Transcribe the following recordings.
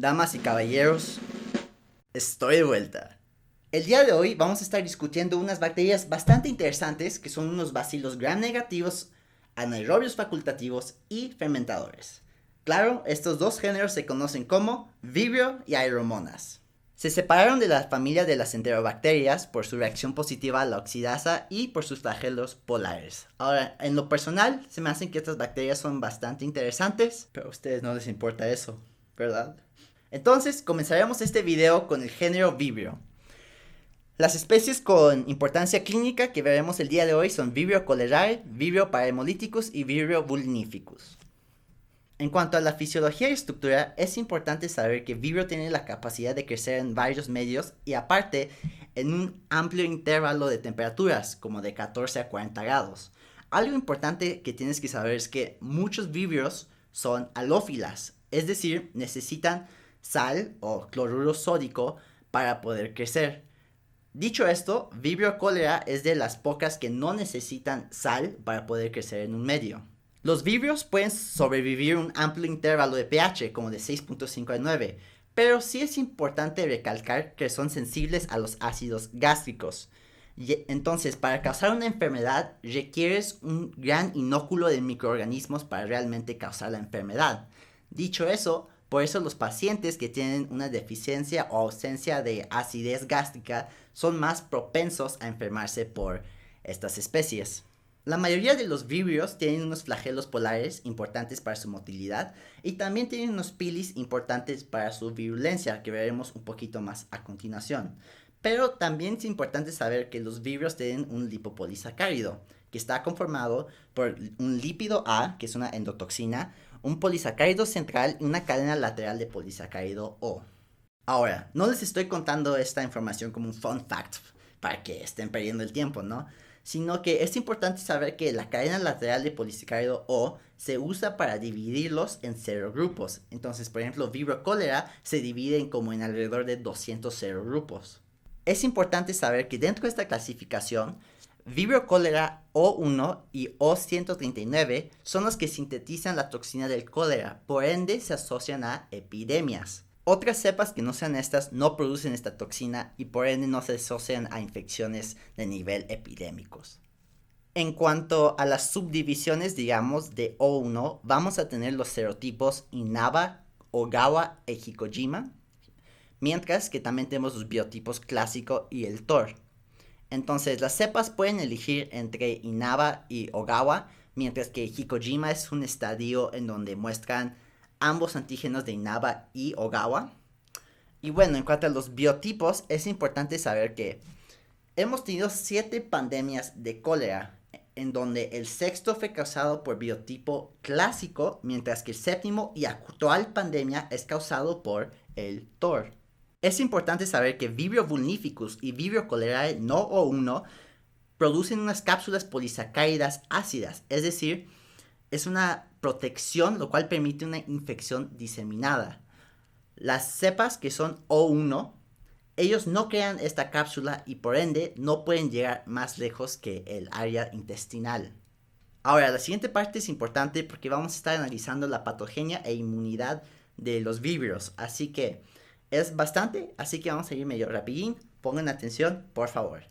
Damas y caballeros, estoy de vuelta. El día de hoy vamos a estar discutiendo unas bacterias bastante interesantes que son unos bacilos gram negativos, anaerobios facultativos y fermentadores. Claro, estos dos géneros se conocen como Vibrio y Aeromonas. Se separaron de la familia de las enterobacterias por su reacción positiva a la oxidasa y por sus flagelos polares. Ahora, en lo personal, se me hacen que estas bacterias son bastante interesantes, pero a ustedes no les importa eso, ¿verdad? Entonces, comenzaremos este video con el género Vibrio. Las especies con importancia clínica que veremos el día de hoy son Vibrio cholerae, Vibrio parahemolíticus y Vibrio vulnificus. En cuanto a la fisiología y estructura, es importante saber que Vibrio tiene la capacidad de crecer en varios medios y aparte en un amplio intervalo de temperaturas, como de 14 a 40 grados. Algo importante que tienes que saber es que muchos Vibrios son halófilas, es decir, necesitan sal o cloruro sódico para poder crecer. Dicho esto, Vibrio cholera es de las pocas que no necesitan sal para poder crecer en un medio. Los vibrios pueden sobrevivir un amplio intervalo de pH, como de 6.5 a 9, pero sí es importante recalcar que son sensibles a los ácidos gástricos. Entonces, para causar una enfermedad, requieres un gran inóculo de microorganismos para realmente causar la enfermedad. Dicho eso, por eso los pacientes que tienen una deficiencia o ausencia de acidez gástrica son más propensos a enfermarse por estas especies. La mayoría de los vibrios tienen unos flagelos polares importantes para su motilidad y también tienen unos pilis importantes para su virulencia, que veremos un poquito más a continuación. Pero también es importante saber que los vibrios tienen un lipopolisacárido, que está conformado por un lípido A, que es una endotoxina, un polisacárido central y una cadena lateral de polisacárido O. Ahora, no les estoy contando esta información como un fun fact para que estén perdiendo el tiempo, ¿no? Sino que es importante saber que la cadena lateral de polisacárido O se usa para dividirlos en serogrupos. Entonces, por ejemplo, Vibrio cholera se divide como en alrededor de 200 serogrupos. Es importante saber que dentro de esta clasificación, Vibrio cholera O1 y O139 son los que sintetizan la toxina del cólera, por ende se asocian a epidemias. Otras cepas que no sean estas no producen esta toxina y por ende no se asocian a infecciones de nivel epidémicos. En cuanto a las subdivisiones, digamos, de O1, vamos a tener los serotipos Inaba, Ogawa e Hikojima, mientras que también tenemos los biotipos clásico y el TOR. Entonces, las cepas pueden elegir entre Inaba y Ogawa, mientras que Hikojima es un estadio en donde muestran ambos antígenos de Inaba y Ogawa. Y bueno, en cuanto a los biotipos, es importante saber que hemos tenido 7 pandemias de cólera, en donde el sexto fue causado por biotipo clásico, mientras que el séptimo y actual pandemia es causado por el TOR. Es importante saber que Vibrio vulnificus y Vibrio cholerae no O1 producen unas cápsulas polisacáridas ácidas, es decir, es una protección, lo cual permite una infección diseminada. Las cepas que son O1, ellos no crean esta cápsula y por ende no pueden llegar más lejos que el área intestinal. Ahora, la siguiente parte es importante porque vamos a estar analizando la patogenia e inmunidad de los vibrios, así que es bastante, así que vamos a ir medio rapidín, pongan atención, por favor.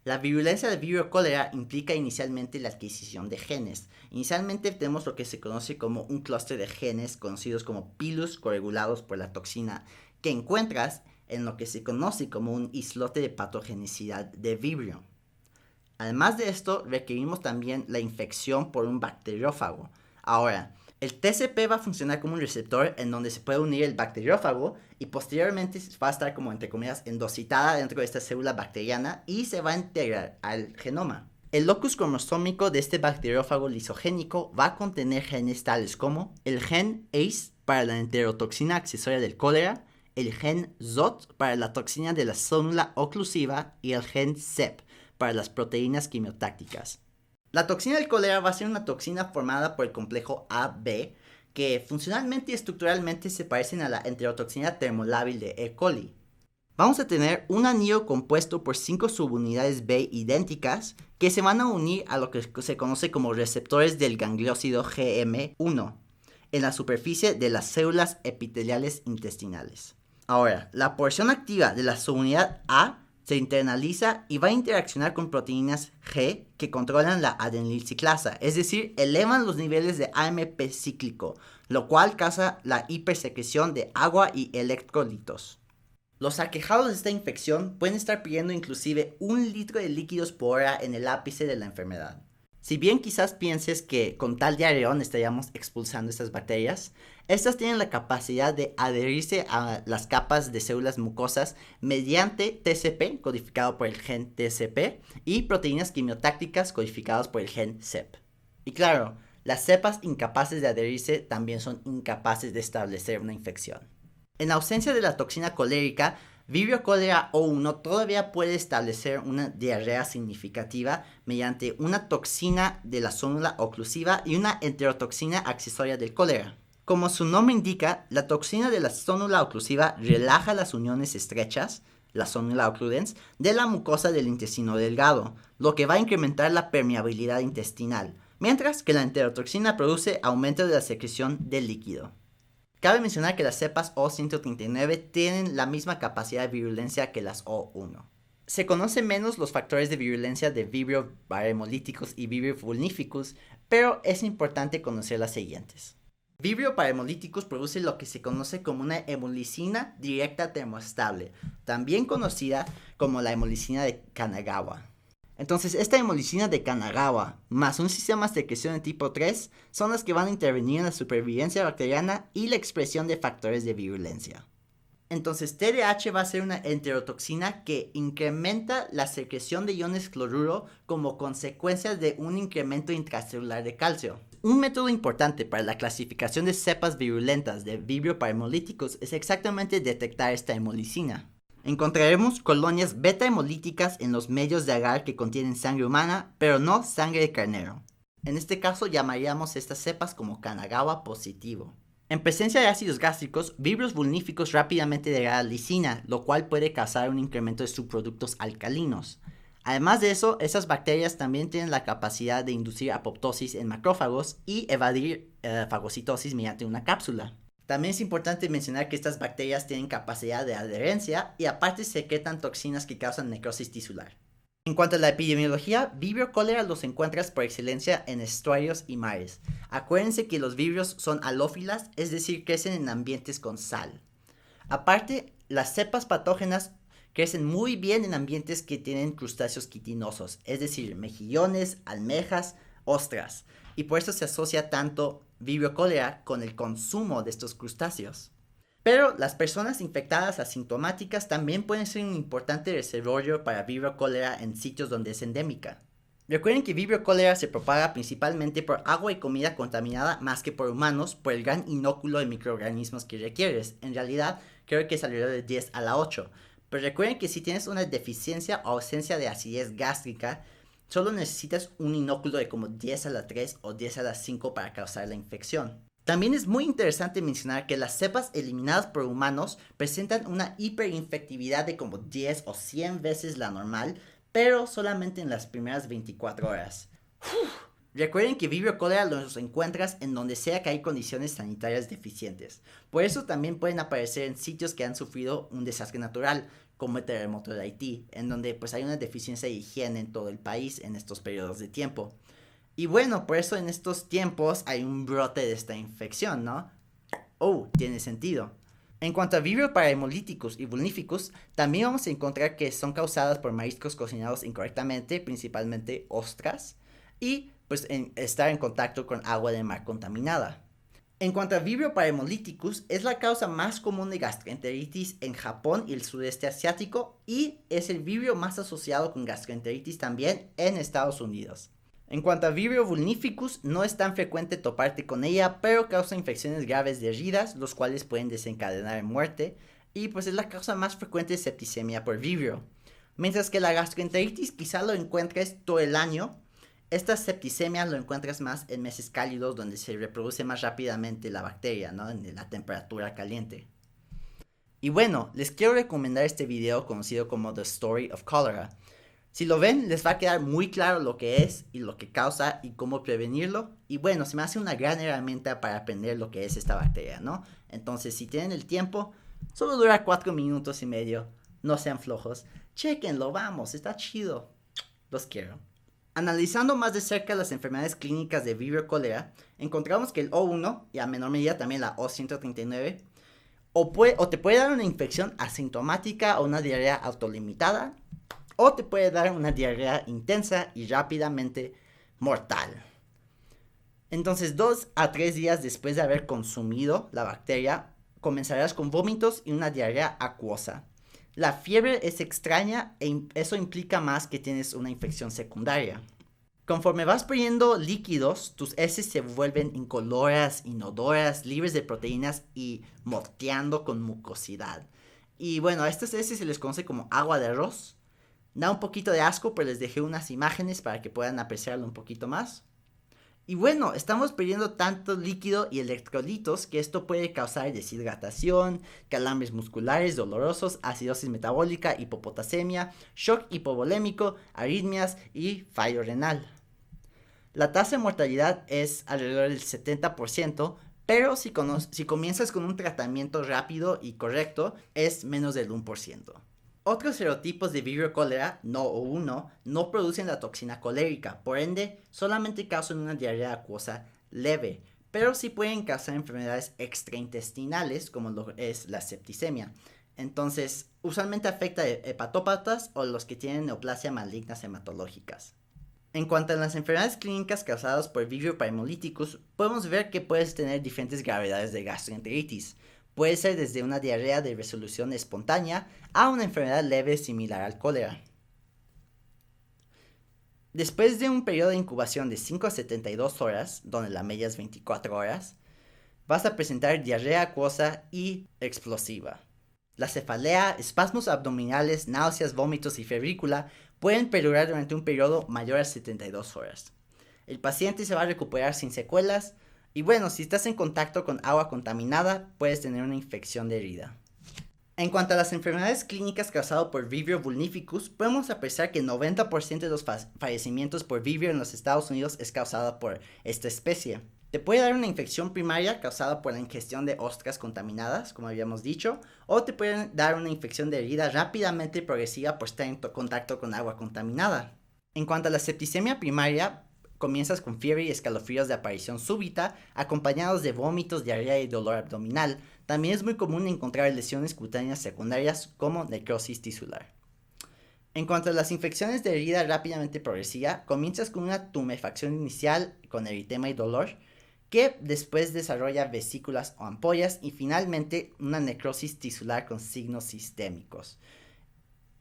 La virulencia del Vibrio cholera implica inicialmente la adquisición de genes. Inicialmente tenemos lo que se conoce como un clúster de genes conocidos como pilus coregulados por la toxina que encuentras en lo que se conoce como un islote de patogenicidad de Vibrio. Además de esto, requerimos también la infección por un bacteriófago. Ahora, el TCP va a funcionar como un receptor en donde se puede unir el bacteriófago y posteriormente va a estar como, entre comillas, endocitada dentro de esta célula bacteriana y se va a integrar al genoma. El locus cromosómico de este bacteriófago lisogénico va a contener genes tales como el gen ACE para la enterotoxina accesoria del cólera, el gen ZOT para la toxina de la célula oclusiva y el gen CEP para las proteínas quimiotácticas. La toxina del cólera va a ser una toxina formada por el complejo AB que funcionalmente y estructuralmente se parecen a la enterotoxina termolábil de E. coli. Vamos a tener un anillo compuesto por 5 subunidades B idénticas que se van a unir a lo que se conoce como receptores del gangliósido GM1. en la superficie de las células epiteliales intestinales. Ahora, la porción activa de la subunidad A se internaliza y va a interaccionar con proteínas G que controlan la adenilciclasa, es decir, elevan los niveles de AMP cíclico, lo cual causa la hipersecreción de agua y electrolitos. Los aquejados de esta infección pueden estar pidiendo inclusive 1 litro de líquidos por hora en el ápice de la enfermedad. Si bien quizás pienses que con tal de areón estaríamos expulsando estas bacterias, estas tienen la capacidad de adherirse a las capas de células mucosas mediante TCP, codificado por el gen TCP, y proteínas quimiotácticas codificadas por el gen CEP. Y claro, las cepas incapaces de adherirse también son incapaces de establecer una infección. En ausencia de la toxina colérica, Vibrio cholera O1 todavía puede establecer una diarrea significativa mediante una toxina de la zónula oclusiva y una enterotoxina accesoria del cólera. Como su nombre indica, la toxina de la zónula oclusiva relaja las uniones estrechas, la zónula occludens, de la mucosa del intestino delgado, lo que va a incrementar la permeabilidad intestinal, mientras que la enterotoxina produce aumento de la secreción del líquido. Cabe mencionar que las cepas O139 tienen la misma capacidad de virulencia que las O1. Se conocen menos los factores de virulencia de Vibrio parahemolíticos y Vibrio vulnificus, pero es importante conocer las siguientes. Vibrio parahemolíticus produce lo que se conoce como una hemolicina directa termoestable, también conocida como la hemolicina de Kanagawa. Entonces, esta hemolicina de Kanagawa más un sistema de secreción de tipo 3 son las que van a intervenir en la supervivencia bacteriana y la expresión de factores de virulencia. Entonces, TDAH va a ser una enterotoxina que incrementa la secreción de iones cloruro como consecuencia de un incremento intracelular de calcio. Un método importante para la clasificación de cepas virulentas de Vibrio parahemolíticos es exactamente detectar esta hemolicina. Encontraremos colonias beta hemolíticas en los medios de agar que contienen sangre humana, pero no sangre de carnero. En este caso llamaríamos estas cepas como Kanagawa positivo. En presencia de ácidos gástricos, vibrios vulníficos rápidamente degradan lisina, lo cual puede causar un incremento de subproductos alcalinos. Además de eso, esas bacterias también tienen la capacidad de inducir apoptosis en macrófagos y evadir fagocitosis mediante una cápsula. También es importante mencionar que estas bacterias tienen capacidad de adherencia y aparte secretan toxinas que causan necrosis tisular. En cuanto a la epidemiología, Vibrio cholera los encuentras por excelencia en estuarios y mares. Acuérdense que los vibrios son halófilas, es decir, crecen en ambientes con sal. Aparte, las cepas patógenas crecen muy bien en ambientes que tienen crustáceos quitinosos, es decir, mejillones, almejas, ostras. Y por eso se asocia tanto Vibrio cholera con el consumo de estos crustáceos. Pero las personas infectadas asintomáticas también pueden ser un importante reservorio para Vibrio cholera en sitios donde es endémica. Recuerden que Vibrio cholera se propaga principalmente por agua y comida contaminada más que por humanos por el gran inóculo de microorganismos que requieres. En realidad, creo que es alrededor de 10 a la 8. Pero recuerden que si tienes una deficiencia o ausencia de acidez gástrica, solo necesitas un inóculo de como 10 a la 3 o 10 a la 5 para causar la infección. También es muy interesante mencionar que las cepas eliminadas por humanos presentan una hiperinfectividad de como 10 o 100 veces la normal, pero solamente en las primeras 24 horas. Recuerden que Vibrio cholera los encuentras en donde sea que hay condiciones sanitarias deficientes. Por eso también pueden aparecer en sitios que han sufrido un desastre natural, como el terremoto de Haití, en donde pues hay una deficiencia de higiene en todo el país en estos periodos de tiempo. Y bueno, por eso en estos tiempos hay un brote de esta infección, ¿no? Tiene sentido. En cuanto a Vibrio parahemolíticos y vulníficos, también vamos a encontrar que son causadas por mariscos cocinados incorrectamente, principalmente ostras, y pues estar en contacto con agua de mar contaminada. En cuanto a Vibrio parahemolíticos, es la causa más común de gastroenteritis en Japón y el sudeste asiático y es el vibrio más asociado con gastroenteritis también en Estados Unidos. En cuanto a Vibrio vulnificus, no es tan frecuente toparte con ella, pero causa infecciones graves de heridas, los cuales pueden desencadenar en muerte, y pues es la causa más frecuente de septicemia por Vibrio. Mientras que la gastroenteritis quizá lo encuentres todo el año, esta septicemia lo encuentras más en meses cálidos donde se reproduce más rápidamente la bacteria, ¿no? En la temperatura caliente. Y bueno, les quiero recomendar este video conocido como The Story of Cholera. Si lo ven, les va a quedar muy claro lo que es y lo que causa y cómo prevenirlo. Y bueno, se me hace una gran herramienta para aprender lo que es esta bacteria, ¿no? Entonces, si tienen el tiempo, solo dura 4 minutos y medio. No sean flojos. Chequenlo, vamos, está chido. Los quiero. Analizando más de cerca las enfermedades clínicas de Vibrio cólera, encontramos que el O1 y a menor medida también la O139 o te puede dar una infección asintomática o una diarrea autolimitada o te puede dar una diarrea intensa y rápidamente mortal. Entonces 2 a 3 días después de haber consumido la bacteria comenzarás con vómitos y una diarrea acuosa. La fiebre es extraña e eso implica más que tienes una infección secundaria. Conforme vas perdiendo líquidos, tus heces se vuelven incoloras, inodoras, libres de proteínas y moteando con mucosidad. Y bueno, a estas heces se les conoce como agua de arroz. Da un poquito de asco, pero les dejé unas imágenes para que puedan apreciarlo un poquito más. Y bueno, estamos perdiendo tanto líquido y electrolitos que esto puede causar deshidratación, calambres musculares dolorosos, acidosis metabólica, hipopotasemia, shock hipovolémico, arritmias y fallo renal. La tasa de mortalidad es alrededor del 70%, pero si comienzas con un tratamiento rápido y correcto, es menos del 1%. Otros serotipos de Vibrio cólera, no o 1, no producen la toxina colérica, por ende, solamente causan una diarrea acuosa leve, pero sí pueden causar enfermedades extraintestinales, como lo es la septicemia. Entonces, usualmente afecta a hepatópatas o los que tienen neoplasia malignas hematológicas. En cuanto a las enfermedades clínicas causadas por Vibrio Primolithicus, podemos ver que puedes tener diferentes gravedades de gastroenteritis. Puede ser desde una diarrea de resolución espontánea a una enfermedad leve similar al cólera. Después de un periodo de incubación de 5 a 72 horas, donde la media es 24 horas, vas a presentar diarrea acuosa y explosiva. La cefalea, espasmos abdominales, náuseas, vómitos y febrícula pueden perdurar durante un periodo mayor a 72 horas. El paciente se va a recuperar sin secuelas y bueno, si estás en contacto con agua contaminada, puedes tener una infección de herida. En cuanto a las enfermedades clínicas causadas por Vibrio vulnificus, podemos apreciar que el 90% de los fallecimientos por Vibrio en los Estados Unidos es causada por esta especie. Te puede dar una infección primaria causada por la ingestión de ostras contaminadas, como habíamos dicho, o te puede dar una infección de herida rápidamente progresiva por estar en contacto con agua contaminada. En cuanto a la septicemia primaria, comienzas con fiebre y escalofríos de aparición súbita, acompañados de vómitos, diarrea y dolor abdominal. También es muy común encontrar lesiones cutáneas secundarias como necrosis tisular. En cuanto a las infecciones de herida rápidamente progresiva, comienzas con una tumefacción inicial con eritema y dolor, que después desarrolla vesículas o ampollas y finalmente una necrosis tisular con signos sistémicos.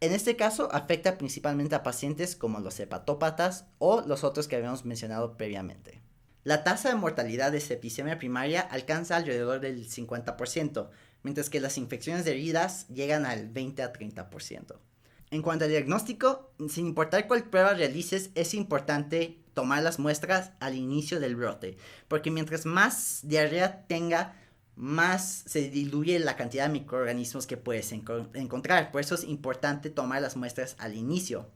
En este caso afecta principalmente a pacientes como los hepatópatas o los otros que habíamos mencionado previamente. La tasa de mortalidad de septicemia primaria alcanza alrededor del 50%, mientras que las infecciones de heridas llegan al 20 a 30%. En cuanto al diagnóstico, sin importar cuál prueba realices, es importante tomar las muestras al inicio del brote, porque mientras más diarrea tenga, más se diluye la cantidad de microorganismos que puedes encontrar. Por eso es importante tomar las muestras al inicio.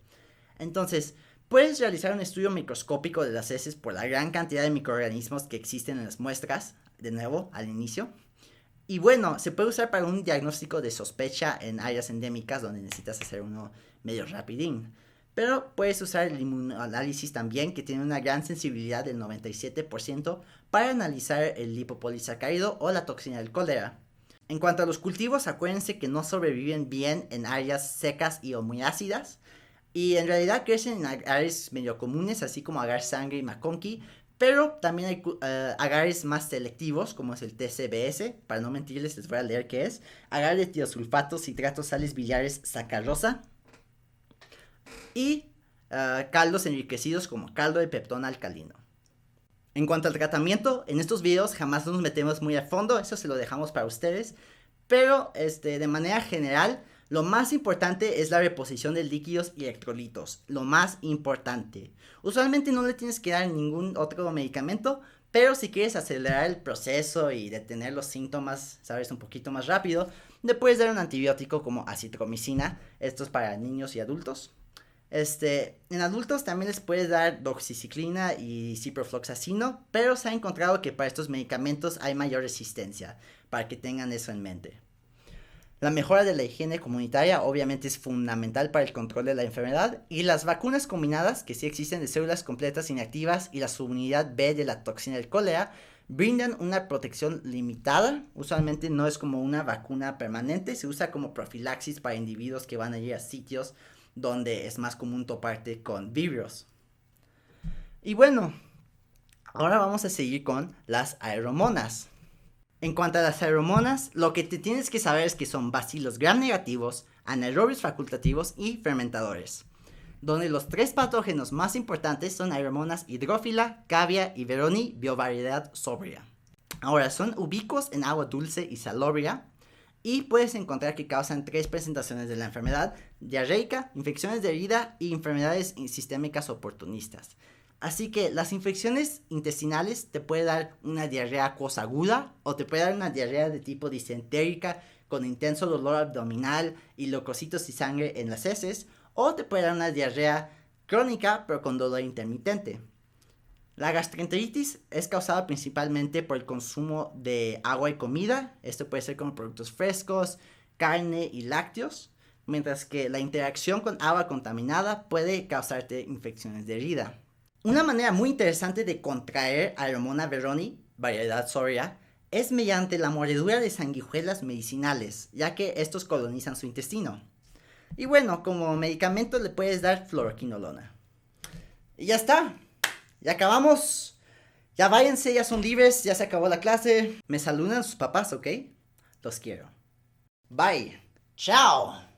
Entonces, puedes realizar un estudio microscópico de las heces por la gran cantidad de microorganismos que existen en las muestras, de nuevo, al inicio. Y bueno, se puede usar para un diagnóstico de sospecha en áreas endémicas donde necesitas hacer uno medio rapidín. Pero puedes usar el inmunoanálisis también, que tiene una gran sensibilidad del 97% para analizar el lipopolisacárido o la toxina del cólera. En cuanto a los cultivos, acuérdense que no sobreviven bien en áreas secas y o muy ácidas. Y en realidad crecen en agares medio comunes, así como agar sangre y maconqui. Pero también hay agares más selectivos, como es el TCBS. Para no mentirles, les voy a leer qué es. Agar de tiosulfato, citrato, sales biliares, sacarosa. Y caldos enriquecidos como caldo de peptón alcalino. En cuanto al tratamiento, en estos videos jamás nos metemos muy a fondo, eso se lo dejamos para ustedes. Pero de manera general, lo más importante es la reposición de líquidos y electrolitos. Lo más importante. Usualmente no le tienes que dar ningún otro medicamento, pero si quieres acelerar el proceso y detener los síntomas, sabes, un poquito más rápido, le puedes dar un antibiótico como acitromicina. Esto es para niños y adultos. En adultos también les puede dar doxiciclina y ciprofloxacino, pero se ha encontrado que para estos medicamentos hay mayor resistencia, para que tengan eso en mente. La mejora de la higiene comunitaria obviamente es fundamental para el control de la enfermedad, y las vacunas combinadas, que sí existen, de células completas inactivas y la subunidad B de la toxina del cólera, brindan una protección limitada. Usualmente no es como una vacuna permanente, se usa como profilaxis para individuos que van a ir a sitios donde es más común toparte con virus. Y bueno, ahora vamos a seguir con las aeromonas. En cuanto a las aeromonas, lo que te tienes que saber es que son bacilos gram negativos, anaerobios facultativos y fermentadores, donde los 3 patógenos más importantes son aeromonas hidrófila, cavia y veroni biovariedad sobria. Ahora, son ubicuos en agua dulce y salobria, y puedes encontrar que causan 3 presentaciones de la enfermedad: diarreica, infecciones de herida y enfermedades sistémicas oportunistas. Así que las infecciones intestinales te puede dar una diarrea acuosa aguda, o te puede dar una diarrea de tipo disentérica con intenso dolor abdominal y leucocitos y sangre en las heces, o te puede dar una diarrea crónica pero con dolor intermitente. La gastroenteritis es causada principalmente por el consumo de agua y comida. Esto puede ser como productos frescos, carne y lácteos, mientras que la interacción con agua contaminada puede causarte infecciones de herida. Una manera muy interesante de contraer Aeromona veroni, variedad sobria, es mediante la mordedura de sanguijuelas medicinales, ya que estos colonizan su intestino. Y bueno, como medicamento le puedes dar fluoroquinolona. Y ya está, ya acabamos. Ya váyanse, ya son libres, ya se acabó la clase. Me saludan sus papás, ¿ok? Los quiero. Bye. Chao.